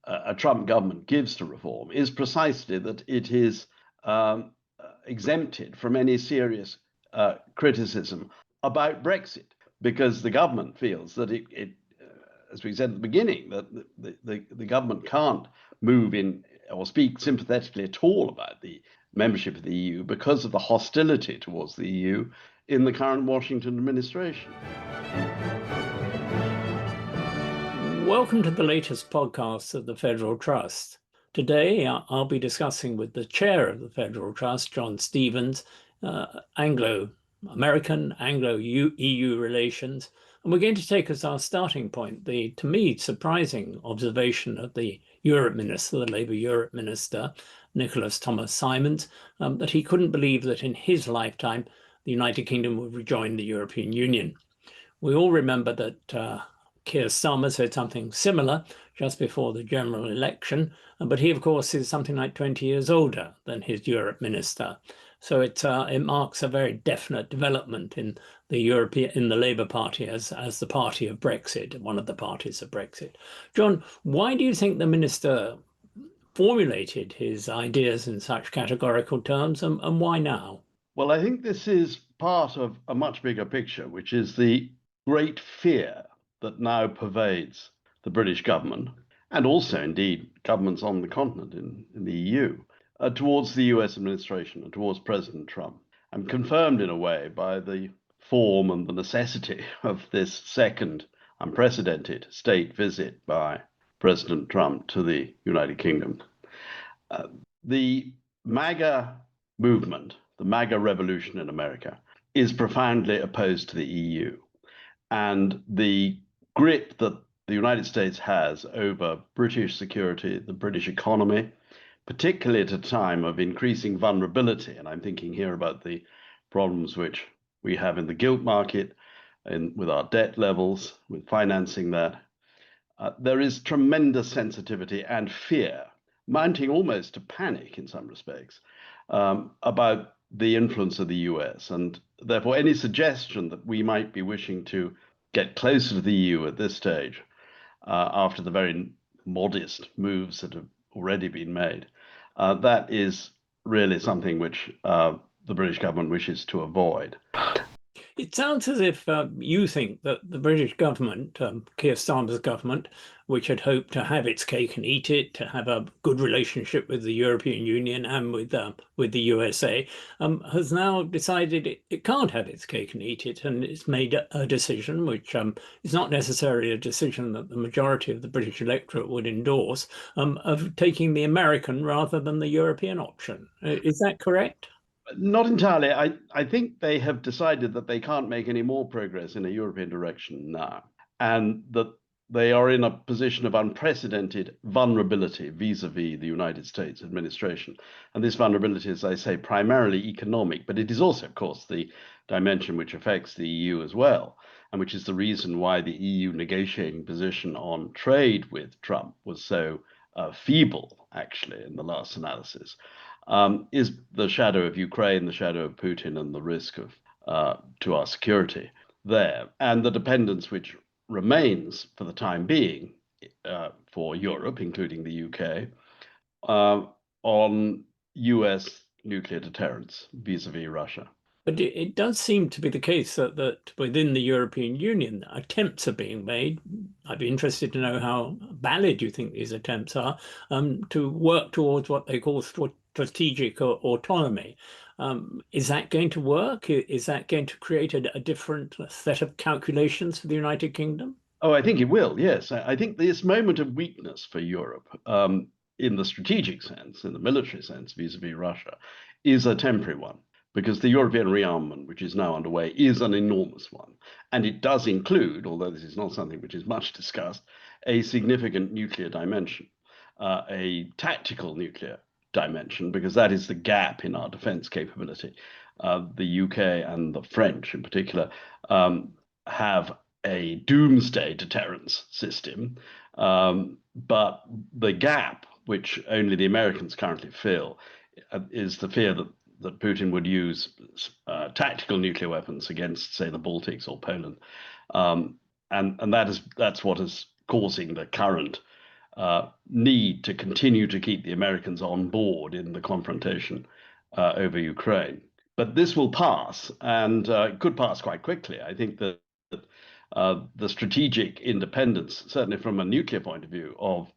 a Trump government gives to reform is precisely that it is exempted from any serious criticism about Brexit, because the government feels that as we said at the beginning, that the government can't move in or speak sympathetically at all about the membership of the EU because of the hostility towards the EU in the current Washington administration. Welcome to the latest podcast of the Federal Trust. Today, I'll be discussing with the chair of the Federal Trust, John Stevens, Anglo-American, Anglo-EU relations. And we're going to take as our starting point the, to me, surprising observation of the Europe Minister, the Labour Europe Minister, Nicholas Thomas Simons, that he couldn't believe that in his lifetime, the United Kingdom would rejoin the European Union. We all remember that Keir Starmer said something similar just before the general election, but he, of course, is something like 20 years older than his Europe minister. So it marks a very definite development in the Labour Party as the party of Brexit, one of the parties of Brexit. John, why do you think the minister formulated his ideas in such categorical terms, and why now? Well, I think this is part of a much bigger picture, which is the great fear that now pervades the British government, and also indeed governments on the continent in the EU, towards the US administration and towards President Trump, and confirmed in a way by the form and the necessity of this second unprecedented state visit by President Trump to the United Kingdom. The MAGA movement, the MAGA revolution in America, is profoundly opposed to the EU. And the grip that the United States has over British security, the British economy, particularly at a time of increasing vulnerability, and I'm thinking here about the problems which we have in the gilt market, with our debt levels, with financing that, there is tremendous sensitivity and fear, mounting almost to panic in some respects, about the influence of the US. And therefore, any suggestion that we might be wishing to get closer to the EU at this stage, after the very modest moves that have already been made, that is really something which the British government wishes to avoid. It sounds as if you think that the British government, Keir Starmer's government, which had hoped to have its cake and eat it, to have a good relationship with the European Union and with the USA, has now decided it can't have its cake and eat it, and it's made a decision which is not necessarily a decision that the majority of the British electorate would endorse, of taking the American rather than the European option. Is that correct? Not entirely. I think they have decided that they can't make any more progress in a European direction now, and that they are in a position of unprecedented vulnerability vis-a-vis the United States administration. And this vulnerability, as I say, primarily economic, but it is also, of course, the dimension which affects the EU as well, and which is the reason why the EU negotiating position on trade with Trump was so feeble, actually, in the last analysis. Is the shadow of Ukraine, the shadow of Putin, and the risk of to our security there, and the dependence which remains for the time being for Europe, including the UK, on US nuclear deterrence vis-a-vis Russia. But it does seem to be the case that within the European Union, attempts are being made. I'd be interested to know how valid you think these attempts are, to work towards what they call strategic autonomy. Is that going to work? Is that going to create a different set of calculations for the United Kingdom? Oh, I think it will, yes. I think this moment of weakness for Europe, in the strategic sense, in the military sense, vis-a-vis Russia, is a temporary one, because the European rearmament, which is now underway, is an enormous one. And it does include, although this is not something which is much discussed, a significant nuclear dimension, a tactical nuclear dimension, because that is the gap in our defense capability. The UK and the French in particular have a doomsday deterrence system, but the gap, which only the Americans currently fill, is the fear that Putin would use tactical nuclear weapons against, say, the Baltics or Poland, and that's what is causing the current need to continue to keep the Americans on board in the confrontation over Ukraine. But this will pass, and could pass quite quickly. I think that the strategic independence, certainly from a nuclear point of view, of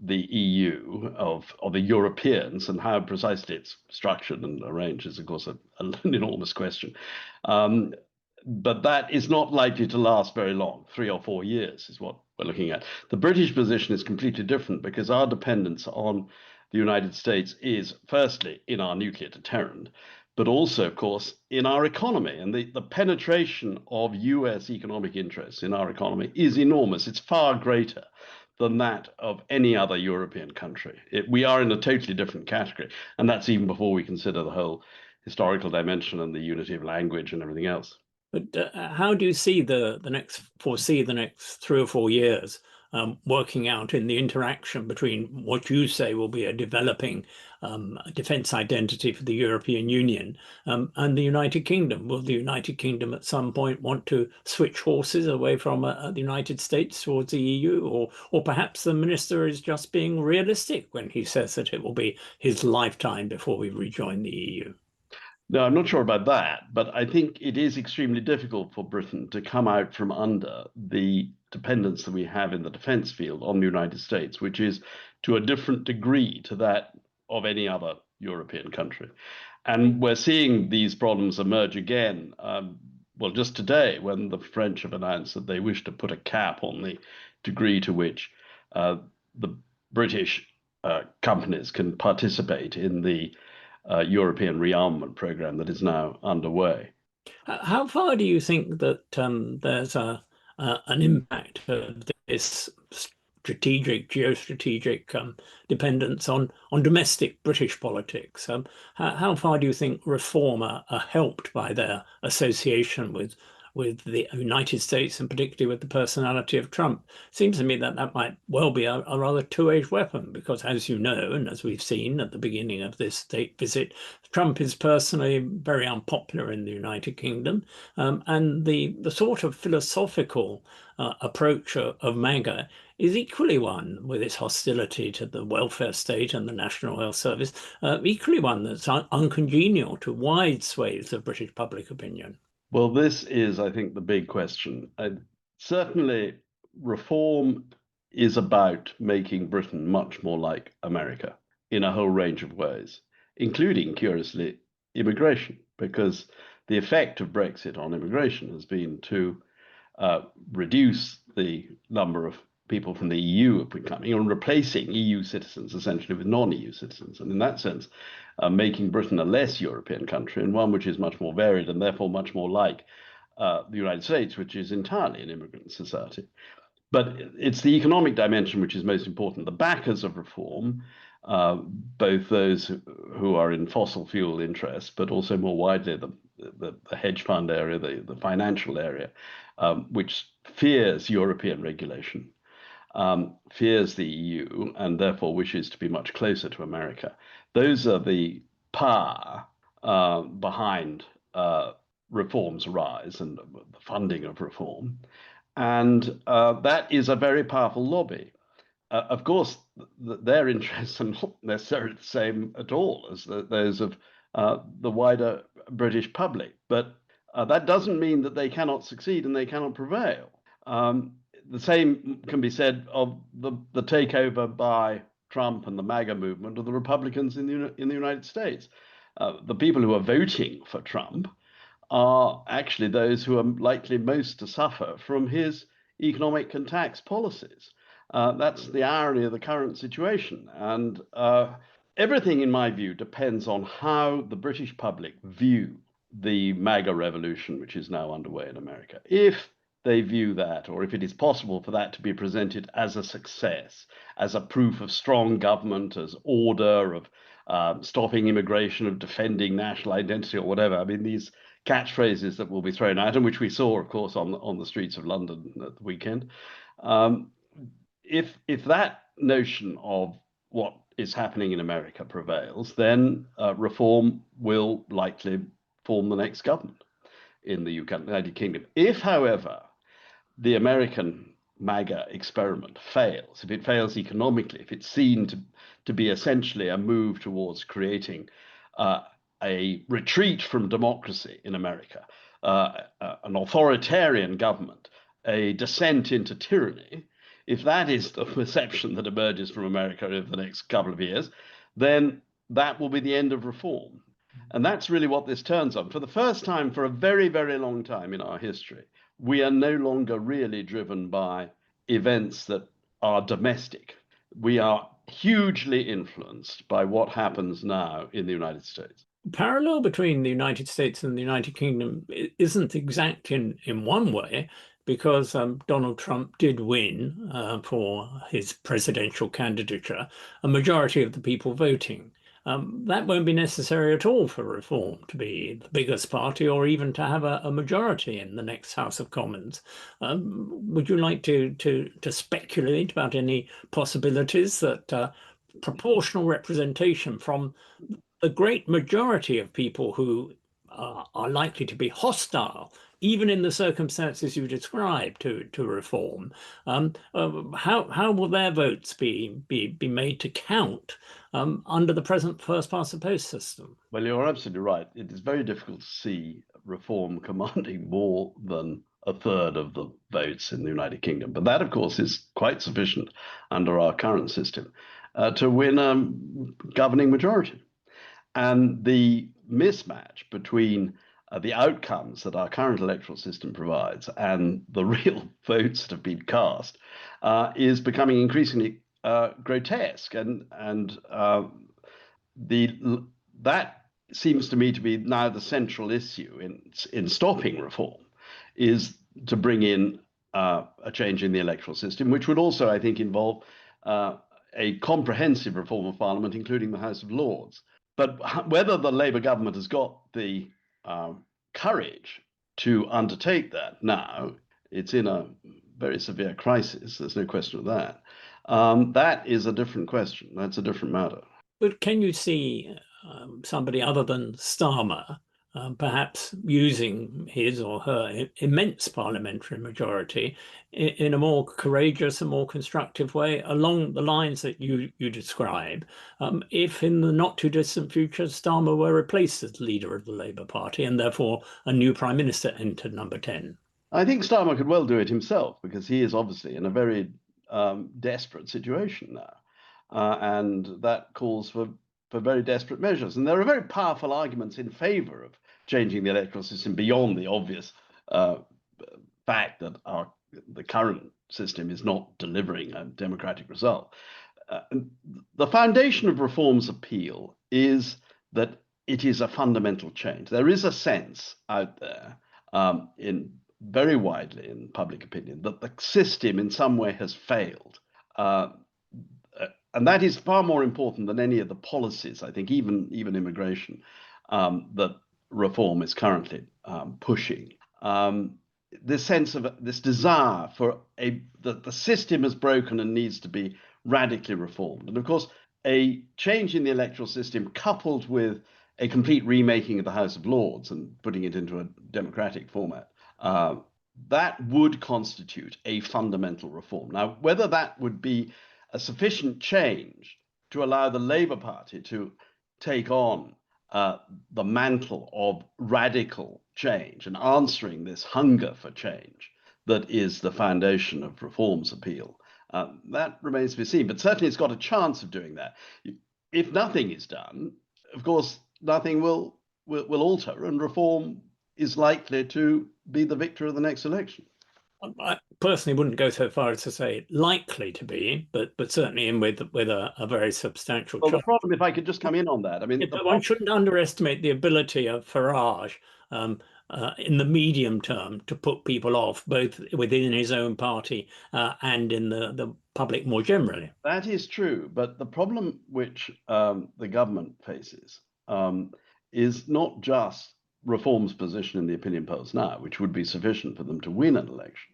the EU, of the Europeans, and how precisely it's structured and arranged is, of course, an enormous question. But that is not likely to last very long. 3 or 4 years is what we're looking at. The British position is completely different because our dependence on the United States is, firstly, in our nuclear deterrent, but also, of course, in our economy. And the penetration of US economic interests in our economy is enormous. It's far greater than that of any other European country. We are in a totally different category. And that's even before we consider the whole historical dimension and the unity of language and everything else. But how do you see foresee the next 3 or 4 years working out in the interaction between what you say will be a developing defence identity for the European Union and the United Kingdom? Will the United Kingdom at some point want to switch horses away from the United States towards the EU? Or perhaps the minister is just being realistic when he says that it will be his lifetime before we rejoin the EU? No, I'm not sure about that, but I think it is extremely difficult for Britain to come out from under the dependence that we have in the defense field on the United States, which is to a different degree to that of any other European country. And we're seeing these problems emerge again. Well, just today, when the French have announced that they wish to put a cap on the degree to which the British companies can participate in the European rearmament program that is now underway. How far do you think that there's an impact of this geostrategic dependence on domestic British politics? How far do you think reform are helped by their association with the United States, and particularly with the personality of Trump? Seems to me that that might well be a rather two-edged weapon, because as you know, and as we've seen at the beginning of this state visit, Trump is personally very unpopular in the United Kingdom, and the sort of philosophical approach of MAGA is equally one, with its hostility to the welfare state and the National Health Service, equally one that's uncongenial to wide swathes of British public opinion. Well, this is, I think, the big question. Certainly, reform is about making Britain much more like America in a whole range of ways, including, curiously, immigration, because the effect of Brexit on immigration has been to reduce the number of people from the EU coming and replacing EU citizens essentially with non-EU citizens. And in that sense, making Britain a less European country and one which is much more varied and therefore much more like the United States, which is entirely an immigrant society. But it's the economic dimension which is most important. The backers of reform, both those who are in fossil fuel interests, but also more widely the hedge fund area, the financial area, which fears European regulation, fears the EU, and therefore wishes to be much closer to America. Those are the power behind reform's rise and the funding of reform. And that is a very powerful lobby. Of course, their interests are not necessarily the same at all as those of the wider British public. But that doesn't mean that they cannot succeed and they cannot prevail. The same can be said of the takeover by Trump and the MAGA movement of the Republicans in the United States. The people who are voting for Trump are actually those who are likely most to suffer from his economic and tax policies. That's the irony of the current situation. And everything, in my view, depends on how the British public view the MAGA revolution, which is now underway in America. If they view that, or if it is possible for that to be presented as a success, as a proof of strong government, as order, of stopping immigration, of defending national identity, or whatever. I mean, these catchphrases that will be thrown out, and which we saw, of course, on the streets of London at the weekend. If that notion of what is happening in America prevails, then reform will likely form the next government in the United Kingdom. If, however, the American MAGA experiment fails, if it fails economically, if it's seen to be essentially a move towards creating a retreat from democracy in America, an authoritarian government, a descent into tyranny, if that is the perception that emerges from America over the next couple of years, then that will be the end of reform. And that's really what this turns on. For the first time for a very, very long time in our history, we are no longer really driven by events that are domestic. We are hugely influenced by what happens now in the United States. Parallel between the United States and the United Kingdom isn't exact in one way, because Donald Trump did win for his presidential candidature, a majority of the people voting. That won't be necessary at all for Reform to be the biggest party or even to have a majority in the next House of Commons. Would you like to speculate about any possibilities that proportional representation from the great majority of people who are likely to be hostile, even in the circumstances you described, to Reform, how will their votes be made to count under the present first past the post system? Well, you're absolutely right. It is very difficult to see Reform commanding more than a third of the votes in the United Kingdom. But that, of course, is quite sufficient under our current system to win a governing majority. And the mismatch between the outcomes that our current electoral system provides and the real votes that have been cast is becoming increasingly grotesque. And that seems to me to be now the central issue in stopping reform, is to bring in a change in the electoral system, which would also, I think, involve a comprehensive reform of Parliament, including the House of Lords. But whether the Labour government has got the courage to undertake that now, it's in a very severe crisis, there's no question of that. That is a different question. That's a different matter. But can you see somebody other than Starmer perhaps using his or her immense parliamentary majority in a more courageous and more constructive way along the lines that you describe, if in the not too distant future Starmer were replaced as leader of the Labour Party and therefore a new Prime Minister entered number 10? I think Starmer could well do it himself, because he is obviously in a very desperate situation now. And that calls for very desperate measures. And there are very powerful arguments in favor of changing the electoral system beyond the obvious fact that the current system is not delivering a democratic result. The foundation of Reform's appeal is that it is a fundamental change. There is a sense out there, very widely in public opinion, that the system in some way has failed. And that is far more important than any of the policies, I think, even immigration, that Reform is currently pushing. This sense of this desire for that the system is broken and needs to be radically reformed. And of course, a change in the electoral system coupled with a complete remaking of the House of Lords and putting it into a democratic format, that would constitute a fundamental reform. Now, whether that would be a sufficient change to allow the Labour Party to take on the mantle of radical change and answering this hunger for change that is the foundation of Reform's appeal, that remains to be seen. But certainly it's got a chance of doing that. If nothing is done, of course, nothing will alter, and Reform is likely to be the victor of the next election. I personally wouldn't go so far as to say likely to be, but certainly in with a very substantial Well, chance. the problem, if I could just come in on that, I mean, one shouldn't underestimate the ability of Farage in the medium term to put people off, both within his own party and in the public more generally. That is true, but the problem which the government faces is not just Reform's position in the opinion polls now, which would be sufficient for them to win an election.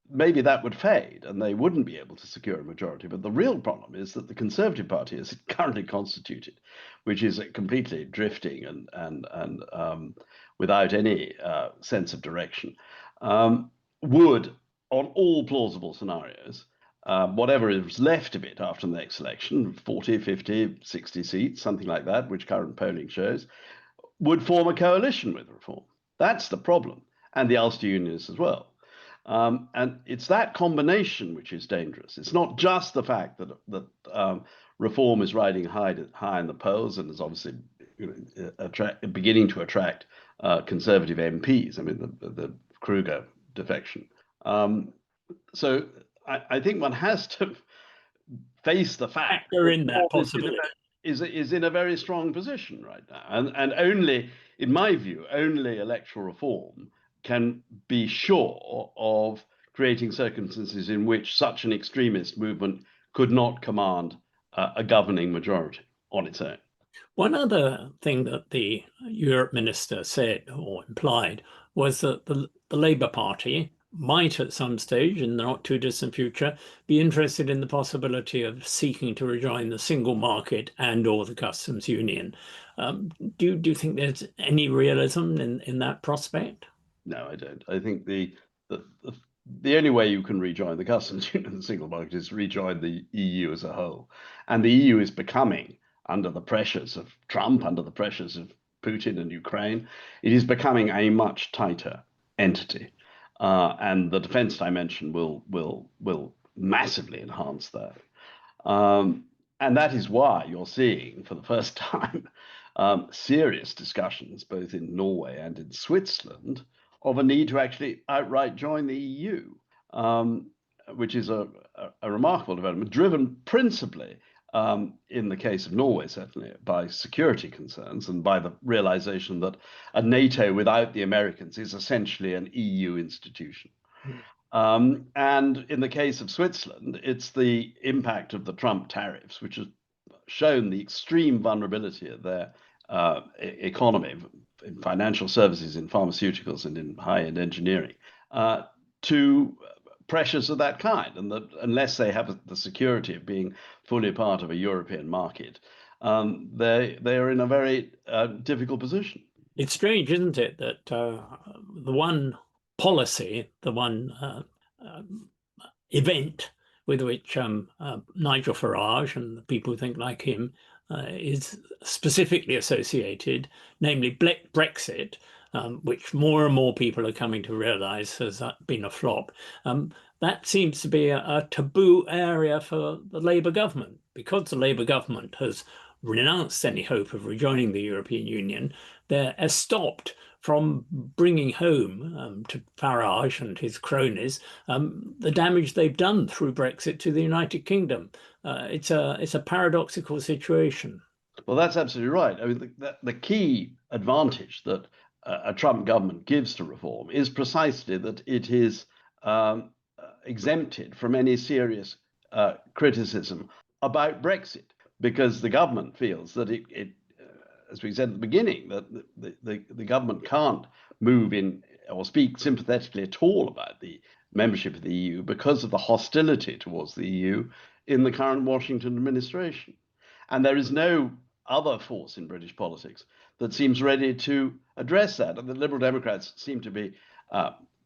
Maybe that would fade and they wouldn't be able to secure a majority. But the real problem is that the Conservative Party, as it currently constituted, which is completely drifting and without any sense of direction, would on all plausible scenarios, whatever is left of it after the next election, 40, 50, 60 seats, something like that, which current polling shows, would form a coalition with Reform. That's the problem, and the Ulster Unionists as well. And it's that combination which is dangerous. It's not just the fact that Reform is riding high in the polls and is obviously beginning to attract Conservative MPs. I mean, the Kruger defection. So I think one has to face the fact Factor in that possibility. Is in a very strong position right now, and only, in my view, only electoral reform can be sure of creating circumstances in which such an extremist movement could not command a governing majority on its own. One other thing that the Europe minister said or implied was that the Labour Party might at some stage in the not too distant future be interested in the possibility of seeking to rejoin the single market and or the customs union. Do you think there's any realism in that prospect? No, I don't. I think the only way you can rejoin the customs union and the single market is rejoin the EU as a whole. And the EU is becoming, under the pressures of Trump, under the pressures of Putin and Ukraine, it is becoming a much tighter entity. And the defense dimension will massively enhance that. And that is why you're seeing, for the first time, serious discussions, both in Norway and in Switzerland, of a need to actually outright join the EU, which is a remarkable development, driven principally, in the case of Norway, certainly, by security concerns and by the realization that a NATO without the Americans is essentially an EU institution. And in the case of Switzerland, it's the impact of the Trump tariffs, which has shown the extreme vulnerability of their economy, in financial services, in pharmaceuticals, and in high-end engineering, to pressures of that kind, and that unless they have the security of being fully part of a European market, they are in a very difficult position. It's strange, isn't it, that the one policy, the one event with which Nigel Farage and the people who think like him is specifically associated, namely Brexit, which more and more people are coming to realize has been a flop. That seems to be a taboo area for the Labour government, because the Labour government has renounced any hope of rejoining the European Union. They're stopped from bringing home to Farage and his cronies the damage they've done through Brexit to the United Kingdom. It's a paradoxical situation. Well, that's absolutely right. I mean, the key advantage that a Trump government gives to reform is precisely that it is exempted from any serious criticism about Brexit, because the government feels that it as we said at the beginning, that the government can't move in or speak sympathetically at all about the membership of the EU because of the hostility towards the EU in the current Washington administration. And there is no other force in British politics that seems ready to address that. And the Liberal Democrats seem to be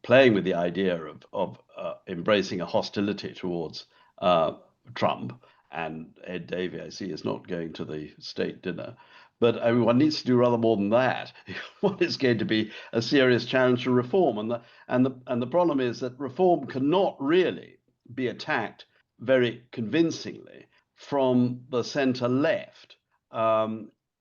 playing with the idea of embracing a hostility towards Trump. And Ed Davey, I see, is not going to the state dinner. But I mean, one needs to do rather more than that. What is going to be a serious challenge to reform? And the problem is that reform cannot really be attacked very convincingly from the centre left,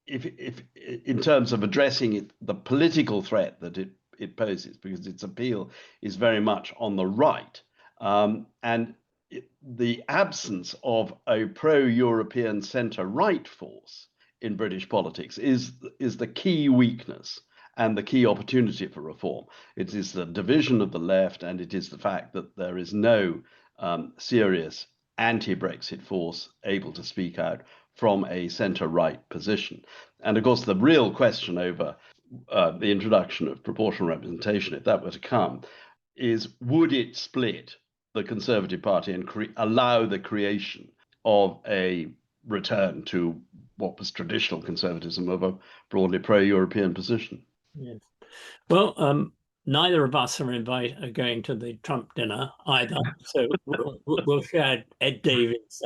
if in terms of addressing the political threat that it poses, because its appeal is very much on the right, and the absence of a pro-European centre-right force in British politics is the key weakness and the key opportunity for reform. It is the division of the left, and it is the fact that there is no serious anti-Brexit force able to speak out from a centre-right position. And of course, the real question over the introduction of proportional representation, if that were to come, is would it split the Conservative Party and allow the creation of a return to what was traditional conservatism of a broadly pro-European position? Yes. Well, neither of us are going to the Trump dinner either, so we'll share Ed Davies'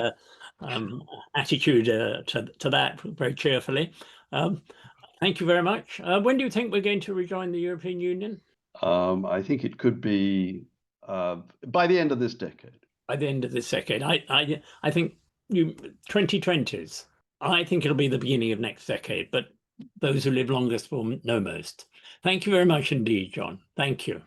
attitude to that very cheerfully. Thank you very much. When do you think we're going to rejoin the European Union? I think it could be by the end of this decade. By the end of this decade, I think 2020s. I think it'll be the beginning of next decade, but those who live longest will know most. Thank you very much indeed, John. Thank you.